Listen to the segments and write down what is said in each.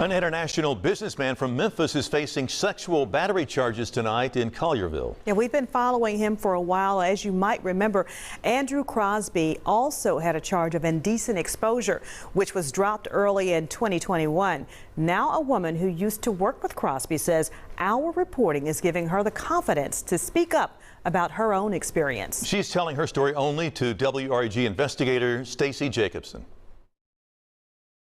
An international businessman from Memphis is facing sexual battery charges tonight in Collierville. Yeah, we've been following him for a while. As you might remember, Andrew Crosby also had a charge of indecent exposure, which was dropped early in 2021. Now a woman who used to work with Crosby says our reporting is giving her the confidence to speak up about her own experience. She's telling her story only to WREG investigator Stacey Jacobson.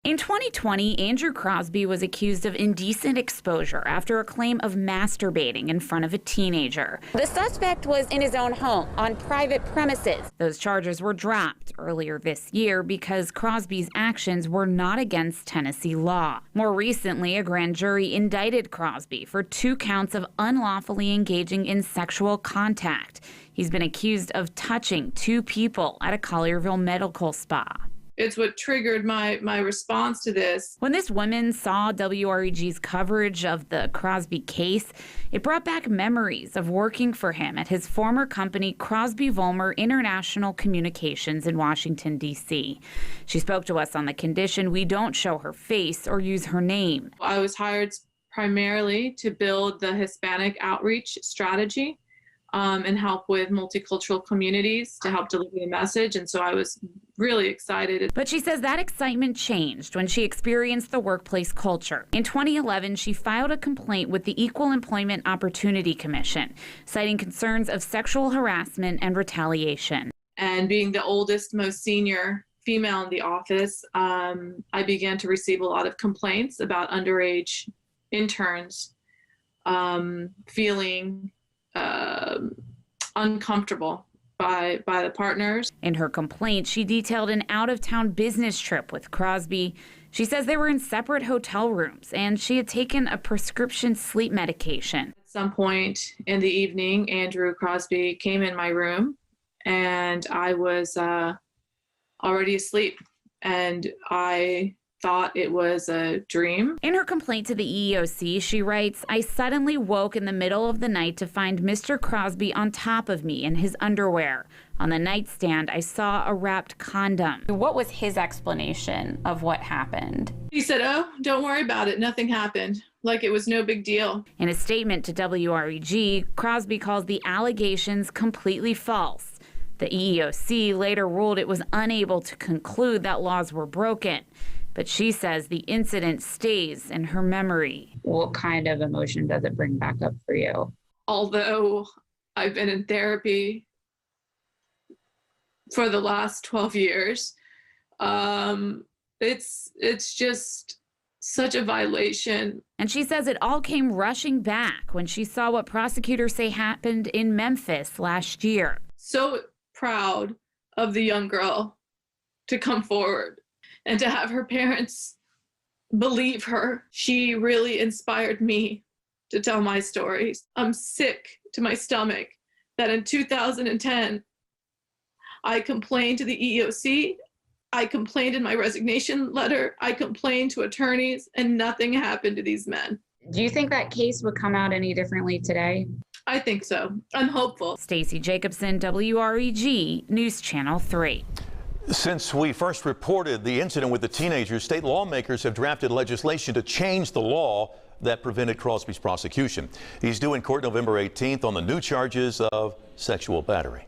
In 2020, Andrew Crosby was accused of indecent exposure after a claim of masturbating in front of a teenager. The suspect was in his own home on private premises. Those charges were dropped earlier this year because Crosby's actions were not against Tennessee law. More recently, a grand jury indicted Crosby for 2 counts of unlawfully engaging in sexual contact. He's been accused of touching 2 people at a Collierville medical spa. It's what triggered my response to this. When this woman saw WREG's coverage of the Crosby case, it brought back memories of working for him at his former company, Crosby Vollmer International Communications in Washington, D.C. She spoke to us on the condition we don't show her face or use her name. I was hired primarily to build the Hispanic outreach strategy and help with multicultural communities to help deliver the message. And so I was really excited. But she says that excitement changed when she experienced the workplace culture. In 2011, she filed a complaint with the Equal Employment Opportunity Commission, citing concerns of sexual harassment and retaliation. And being the oldest, most senior female in the office, I began to receive a lot of complaints about underage interns feeling uncomfortable by the partners. In her complaint, she detailed an out-of-town business trip with Crosby. She says they were in separate hotel rooms and she had taken a prescription sleep medication. At some point in the evening, Andrew Crosby came in my room and I was already asleep, and I thought it was a dream. In her complaint to the EEOC, she writes, "I suddenly woke in the middle of the night to find Mr. Crosby on top of me in his underwear. On the nightstand, I saw a wrapped condom." What was his explanation of what happened? He said, "Oh, don't worry about it. Nothing happened." Like it was no big deal. In a statement to WREG, Crosby calls the allegations completely false. The EEOC later ruled it was unable to conclude that laws were broken. But she says the incident stays in her memory. What kind of emotion does it bring back up for you? Although I've been in therapy for the last 12 years, it's just such a violation. And she says it all came rushing back when she saw what prosecutors say happened in Memphis last year. So proud of the young girl to come forward and to have her parents believe her. She really inspired me to tell my stories. I'm sick to my stomach that in 2010, I complained to the EEOC, I complained in my resignation letter, I complained to attorneys, and nothing happened to these men. Do you think that case would come out any differently today? I think so. I'm hopeful. Stacey Jacobson, WREG, News Channel 3. Since we first reported the incident with the teenagers, state lawmakers have drafted legislation to change the law that prevented Crosby's prosecution. He's due in court November 18th on the new charges of sexual battery.